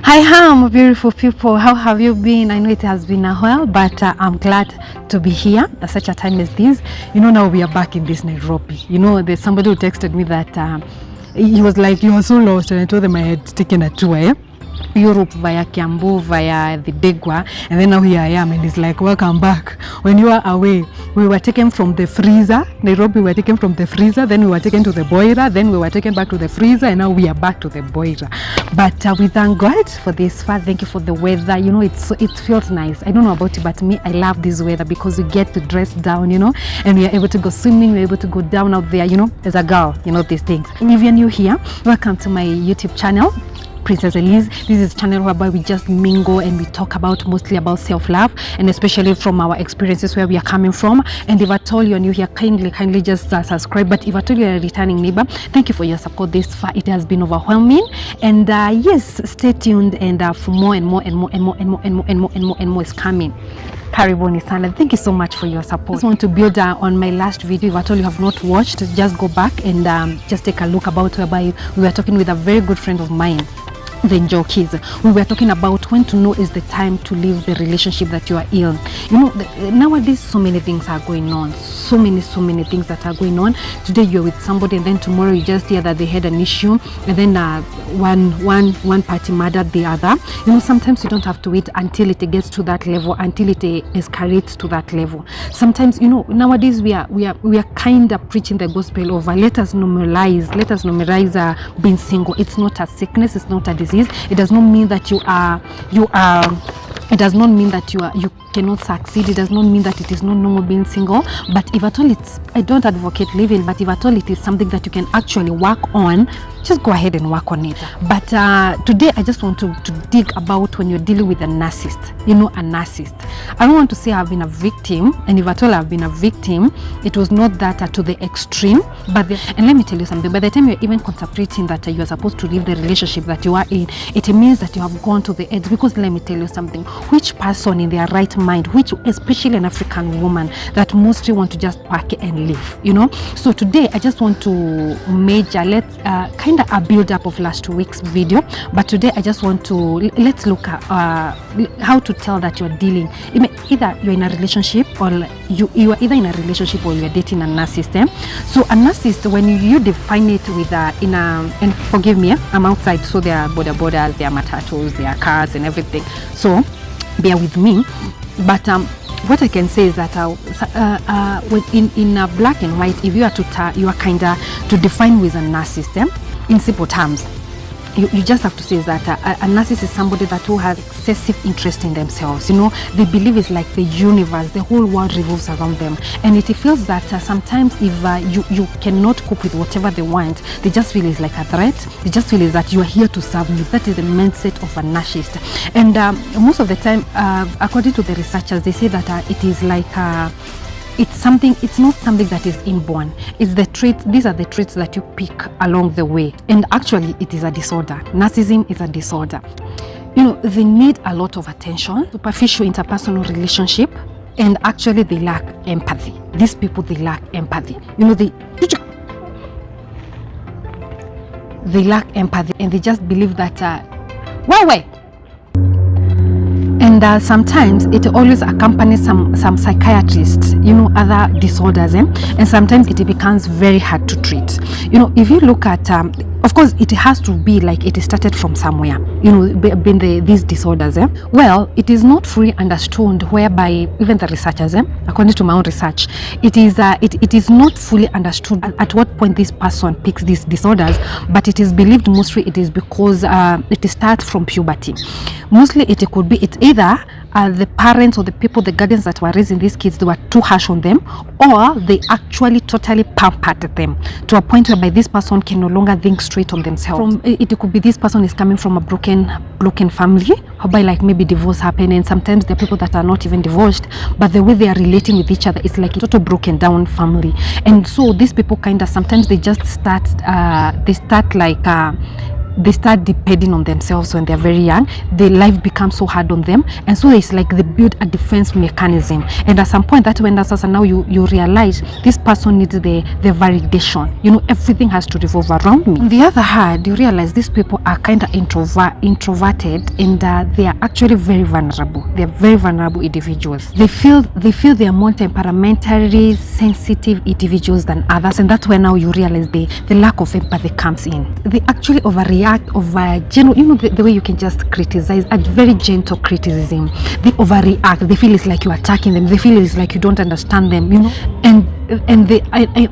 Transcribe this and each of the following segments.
Hi, my beautiful people. How have you been? I know it has been a while, but I'm glad to be here at such a time as this. Now we are back in this Nairobi. There's somebody who texted me that he was like, "You are so lost," and I told them I had taken a tour. Europe via Kiambu, via the Degwa, and then now here I am, and it's like, welcome back. When you are away, we were taken from the freezer. Nairobi, we were taken from the freezer, then we were taken to the boiler, then we were taken back to the freezer, and now we are back to the boiler. But we thank God for this far. Thank you for the weather. It feels nice. I don't know about you, but me, I love this weather because we get to dress down, and we are able to go swimming, we're able to go down out there, as a girl, these things. And if you're new here, welcome to my YouTube channel, Princess Elise. This is a channel whereby we just mingle and we talk mostly about self-love, and especially from our experiences where we are coming from. And if at all you're new here, kindly just subscribe. But if at all you're a returning neighbor, thank you for your support this far. It has been overwhelming, and yes, stay tuned, and for more and more is coming. Karibuni sana. Thank you so much for your support. I just want to build on my last video. If at all you have not watched, just go back and just take a look about whereby we were talking with a very good friend of mine, the Njokis. We were talking about when to know is the time to leave the relationship that you are in. Nowadays so many things are going on, so many things that are going on. Today you're with somebody, and then tomorrow you just hear that they had an issue, and then one party murdered the other. Sometimes you don't have to wait until it gets to that level, until it escalates to that level. Sometimes nowadays we are kind of preaching the gospel of let us normalize being single. It's not a sickness, it's not a disease. It does not mean that it does not mean that you cannot succeed. It does not mean that it is not normal being single. But if at all I don't advocate living, but if at all it is something that you can actually work on, just go ahead and work on it. But today I just want to dig about when you're dealing with a narcissist. A narcissist. I don't want to say I've been a victim, and if at all I've been a victim, it was not that to the extreme. And let me tell you something, by the time you're even contemplating that you are supposed to leave the relationship that you are in, it means that you have gone to the edge. Because let me tell you something, which person in their right mind, which especially an African woman, that mostly want to just pack and leave, So today I just want to let's kind of a build up of last week's video, but today I just want to let's look at how to tell that you're dealing, either you're in a relationship, or you are either in a relationship or you're dating a narcissist. So a narcissist, when you define it with and forgive me, I'm outside, so there are borders, there are matatus, there are cars and everything, so bear with me. But what I can say is that in black and white, if you are to define with a narcissist, in simple terms, you just have to say that a narcissist is somebody who has excessive interest in themselves. They believe it's like the universe, the whole world revolves around them, and it feels that sometimes if you cannot cope with whatever they want, they just feel it's like a threat. They just feel is that you are here to serve me. That is the mindset of a narcissist. And most of the time, according to the researchers, they say that it is like it's not something that is inborn. It's the traits. These are the traits that you pick along the way, and actually it is a disorder. Narcissism is a disorder. They need a lot of attention, superficial interpersonal relationship, and actually they lack empathy. These people, they lack empathy. They lack empathy, and they just believe that and sometimes it always accompanies some psychiatrists, other disorders, and sometimes it becomes very hard to treat. If you look at of course it has to be like it started from somewhere, these disorders, well, it is not fully understood, whereby even the researchers, according to my own research, it is not fully understood at what point this person picks these disorders, but it is believed mostly it is because it starts from puberty. Mostly it could be either the parents or the people, the guardians that were raising these kids, they were too harsh on them, or they actually totally pampered them to a point whereby this person can no longer think straight on themselves. It could be this person is coming from a broken family, whereby like maybe divorce happened, and sometimes there are people that are not even divorced, but the way they are relating with each other is like a total broken down family. And so these people sometimes they just start like they start depending on themselves when they're very young. Their life becomes so hard on them, and so it's like they build a defense mechanism. And at some point, that when that's now you realize this person needs the validation. You know, everything has to revolve around me. On the other hand, you realize these people are kind of introverted, and they are actually very vulnerable. They are very vulnerable individuals. They feel they are more temperamentally sensitive individuals than others, and that's where now you realize the lack of empathy comes in. They actually overreact, the way you can just criticize, a very gentle criticism. They overreact. They feel it's like you're attacking them. They feel it's like you don't understand them, you know, and they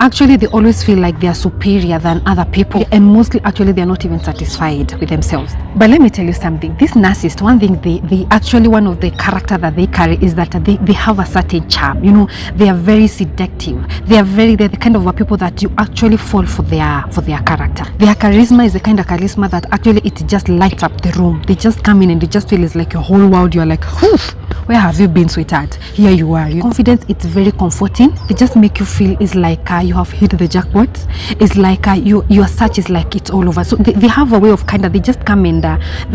actually they always feel like they are superior than other people, and mostly actually they're not even satisfied with themselves. But let me tell you something, this narcissist, one thing they actually, one of the character that they carry is that they have a certain charm. You know, they are very seductive. They're the kind of people that you actually fall for their character. Their charisma is the kind of charisma that actually it just lights up the room. They just come in and they just feel it's like your whole world. You're like, oof, where have you been, sweetheart? Here you are. Your confidence, it's very comforting. They just make you feel it's like you have hit the jackpot. It's like your search is like it's all over. So they have a way of they just come and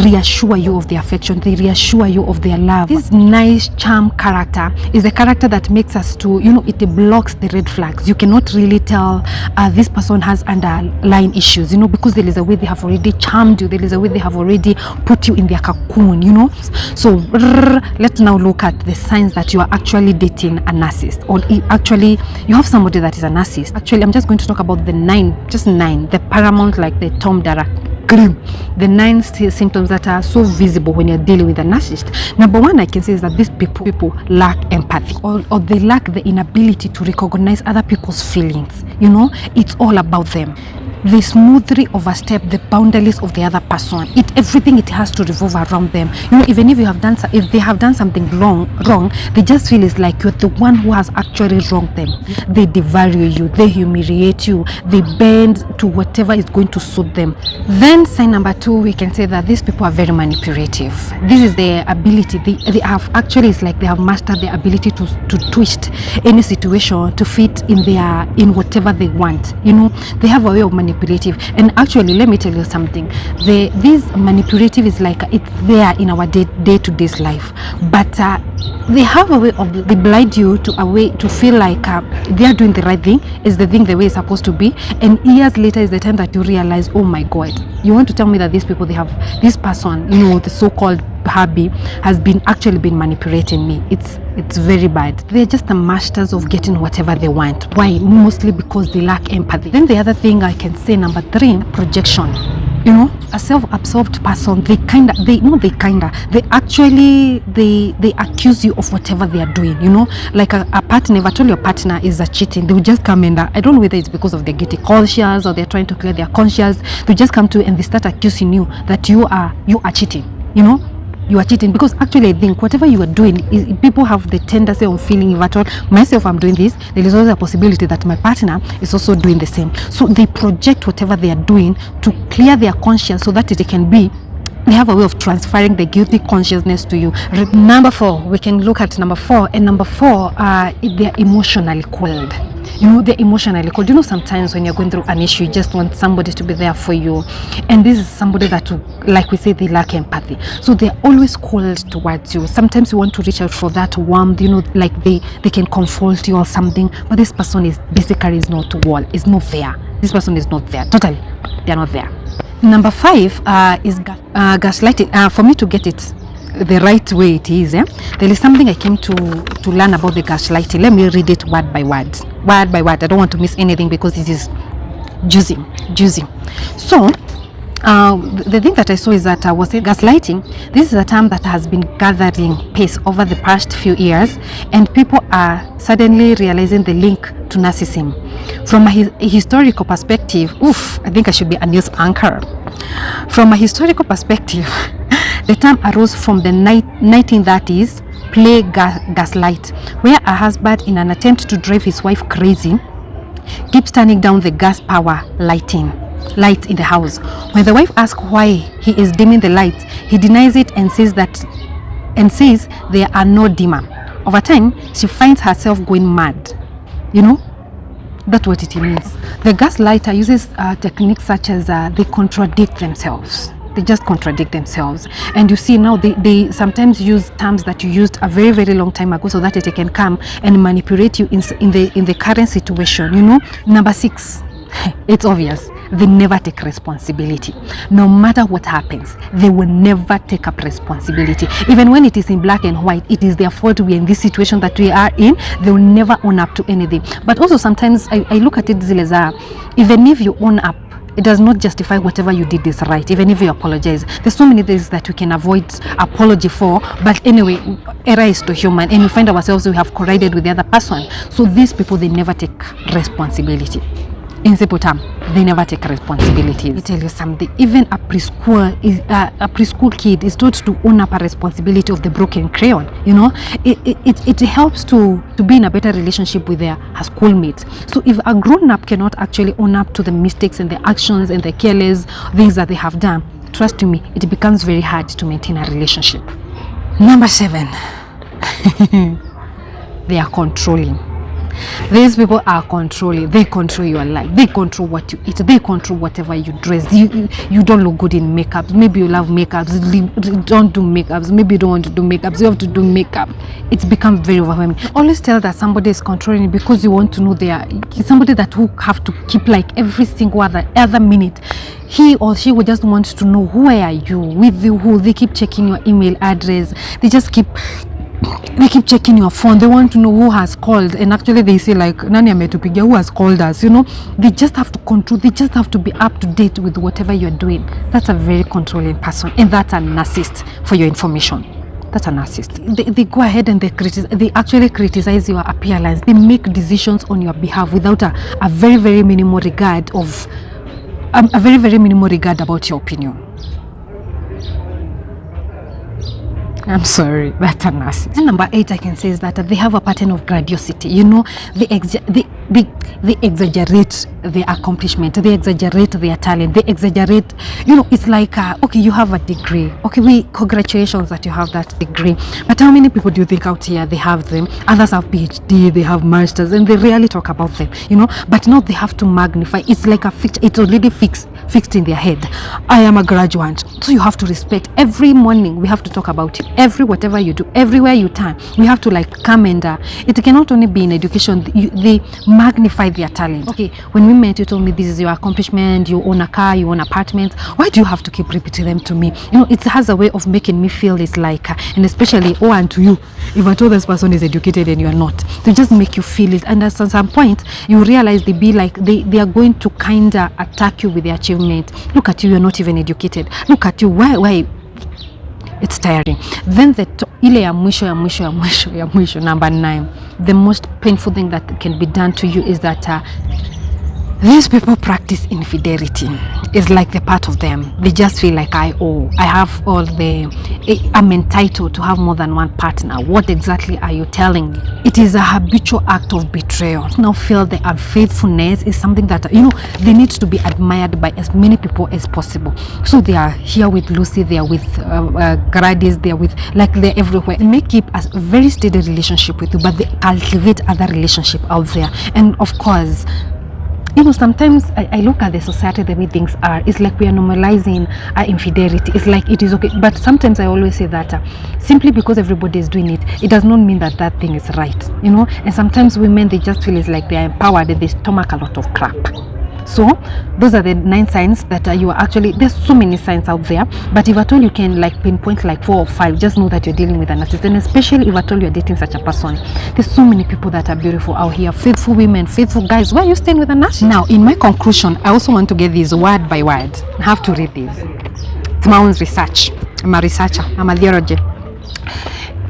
reassure you of their affection. They reassure you of their love. This nice charm character is the character that makes us to, you know, it blocks the red flags. You cannot really tell this person has underlying issues, you know, because there is a way they have already charmed you. There is a way they have already put you in their cocoon, you know. So let's now look at the signs that you are actually dating a narcissist, or actually you have somebody that is a narcissist. Actually, I'm just going to talk about the nine, the paramount, like the Tom Dara cream, the 9 symptoms that are so visible when you're dealing with a narcissist. Number one, I can say is that these people lack empathy, or they lack the inability to recognize other people's feelings. You know, it's all about them. They smoothly overstep the boundaries of the other person. Everything has to revolve around them. You know, even if they have done something wrong, they just feel it's like you're the one who has actually wronged them. They devalue you, they humiliate you, they bend to whatever is going to suit them. Then sign number 2, we can say that these people are very manipulative. This is their ability. They have actually, it's like they have mastered the ability to twist any situation to fit in whatever they want. You know, they have a way of manipulative. And actually, let me tell you something, this manipulative is like it's there in our day-to-day life, but they have a way of, they blind you to a way to feel like they are doing the right thing, is the thing the way it's supposed to be, and years later is the time that you realize, oh my god, you want to tell me that these people, they have this person, you know, the so-called hubby has actually been manipulating me. It's very bad. They're just the masters of getting whatever they want. Why? Mostly because they lack empathy. Then the other thing I can say, number 3, projection. You know, a self-absorbed person, they accuse you of whatever they are doing. You know, like a partner, if I told your partner is cheating, they will just come and I don't know whether it's because of their guilty conscience or they're trying to clear their conscience. They just come to you and they start accusing you that you are cheating. You know, you are cheating, because actually I think whatever you are doing, people have the tendency of feeling, if at all myself I'm doing this, there is also a possibility that my partner is also doing the same. So they project whatever they are doing to clear their conscience, so that they have a way of transferring the guilty consciousness to you. Number 4, we can look at number 4, and number 4, they're emotionally cold. You know, they're emotionally cold. You know, sometimes when you're going through an issue, you just want somebody to be there for you, and this is somebody that, like we say, they lack empathy, so they're always cold towards you. Sometimes you want to reach out for that warmth, you know, like they can comfort you or something, but this person is not there. This person is not there, totally. They're not there. Number 5 is gaslighting. For me to get it the right way it is, there is something I came to learn about the gaslighting. Let me read it word by word. I don't want to miss anything because it is juicy. So the thing that I saw is that gaslighting, this is a term that has been gathering pace over the past few years, and people are suddenly realizing the link to narcissism. From a historical perspective, I think I should be a news anchor. From a historical perspective, the term arose from the 1930s play Gaslight, where a husband, in an attempt to drive his wife crazy, keeps turning down the gas power lights in the house. When the wife asks why he is dimming the lights, he denies it and says there are no dimmer. Over time, she finds herself going mad. You know, That's what it means. The gaslighter uses techniques such as they contradict themselves. They just contradict themselves. And you see now they sometimes use terms that you used a very, very long time ago so that they can come and manipulate you in the current situation, you know. Number 6, it's obvious. They never take responsibility. No matter what happens, they will never take up responsibility. Even when it is in black and white, it is their fault we are in this situation that we are in. They will never own up to anything. But also sometimes I look at it as even if you own up, it does not justify whatever you did is right, even if you apologize. There's so many things that we can avoid apology for, but anyway, error is to human, and we find ourselves we have collided with the other person. So these people, they never take responsibility. In simple terms, they never take responsibility. Let me tell you something. Even a preschool kid is taught to own up a responsibility of the broken crayon. You know, it helps to be in a better relationship with her schoolmates. So if a grown-up cannot actually own up to the mistakes and the actions and the careless things that they have done, trust me, it becomes very hard to maintain a relationship. Number 7, they are controlling. These people are controlling. They control your life. They control what you eat. They control whatever you dress. You don't look good in makeup. Maybe you love makeups. Don't do makeups. Maybe you don't want to do makeups. You have to do makeup. It's become very overwhelming. Always tell that somebody is controlling because you want to know they are somebody that will have to keep like every single other minute. He or she will just want to know who are you, with who. They keep checking your email address. They keep checking your phone. They want to know who has called, and actually they say like nani ametupigia, who has called us, you know. They just have to control. They just have to be up to date with whatever you're doing. That's a very controlling person, and that's a narcissist, for your information. That's a narcissist. They go ahead and they actually criticize your appearance. They make decisions on your behalf without a very, very minimal regard of a very, very minimal regard about your opinion. I'm sorry, that's a narcissist. And number 8, I can say, is that they have a pattern of grandiosity. You know, they exaggerate their accomplishment. They exaggerate their talent. They exaggerate, you know, it's like, okay, you have a degree. Okay, congratulations that you have that degree. But how many people do you think out here they have them? Others have PhD, they have masters, and they rarely talk about them, you know. But now they have to magnify. It's like a fixed, it's already fixed in their head. I am a graduate, so you have to respect. Every morning we have to talk about it. Whatever you do, everywhere you turn, we have to like come and it cannot only be in education. They magnify their talent. Okay, when we met, you told me this is your accomplishment, you own a car, you own apartments. Why do you have to keep repeating them to me? You know, it has a way of making me feel it's like and especially and to you, if I told this person is educated and you are not, they just make you feel it, and at some point you realize they are going to kind of attack you with their achievement. Look at you, you're not even educated. Look at you, why? It's tiring. Then ile ya mwisho, number 9, the most painful thing that can be done to you is that these people practice infidelity. It's like the part of them. They just feel like I'm entitled to have more than one partner. What exactly are you telling me? It is a habitual act of betrayal. Now feel the unfaithfulness is something that, you know, they need to be admired by as many people as possible. So they are here with Lucy, they are with Gladys, they are with, like, they're everywhere. They may keep a very steady relationship with you, but they cultivate other relationship out there. And of course, you know, sometimes I look at the society, the way things are. It's like we are normalizing infidelity. It's like it is okay. But sometimes I always say that simply because everybody is doing it, it does not mean that that thing is right. You know, and sometimes women, they just feel it's like they are empowered and they stomach a lot of crap. So those are the 9 signs that you are actually, there's so many signs out there, but if at all you can like pinpoint like 4 or 5, just know that you're dealing with a narcissist. And especially if at all you're dating such a person, there's so many people that are beautiful out here, faithful women, faithful guys. Why are you staying with a narcissist? Now, in my conclusion, I also want to get this word by word. I have to read this. It's my own research. I'm a researcher. I'm a theologian.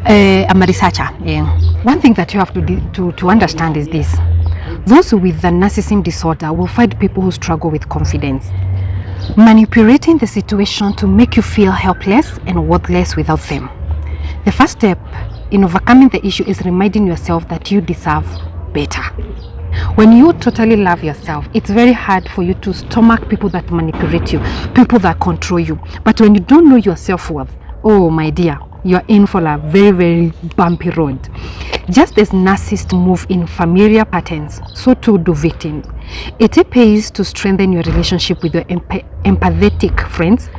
I'm a researcher. Yeah. One thing that you have to understand is this. Those with the narcissism disorder will find people who struggle with confidence, manipulating the situation to make you feel helpless and worthless without them. The first step in overcoming the issue is reminding yourself that you deserve better. When you totally love yourself, it's very hard for you to stomach people that manipulate you, people that control you. But when you don't know your self-worth, oh my dear, you're in for a very, very bumpy road. Just as narcissists move in familiar patterns, so too do victims. It pays to strengthen your relationship with your empathetic friends,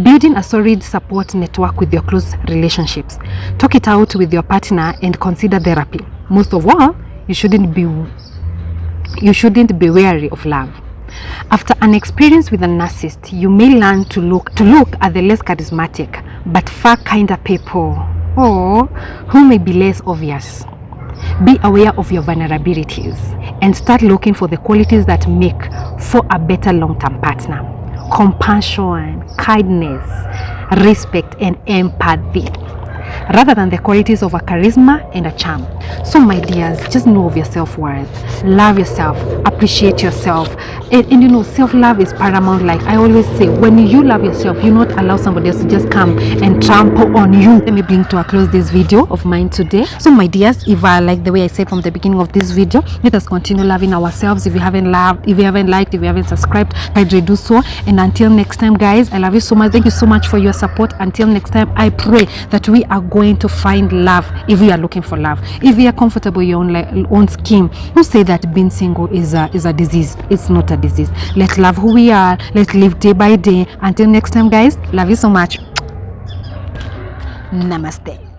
building a solid support network with your close relationships. Talk it out with your partner and consider therapy. Most of all, you shouldn't be wary of love. After an experience with a narcissist, you may learn to look at the less charismatic but far kinder people, who may be less obvious. Be aware of your vulnerabilities and start looking for the qualities that make for a better long-term partner. Compassion, kindness, respect, and empathy, rather than the qualities of a charisma and a charm. So my dears, just know of your self-worth, love yourself, appreciate yourself, and you know, self-love is paramount. Like I always say, when you love yourself, you not allow somebody else to just come and trample on you. Let me bring to a close this video of mine today. So my dears, if I like the way I said from the beginning of this video, let us continue loving ourselves. If you haven't loved, if you haven't liked, if you haven't subscribed, kindly do so. And until next time, guys, I love you so much. Thank you so much for your support. Until next time, I pray that we are going to find love. If we are looking for love, if we are comfortable in your own skin, who say that being single is a disease? It's not a disease. Let's love who we are. Let's live day by day. Until next time, guys, love you so much. Namaste.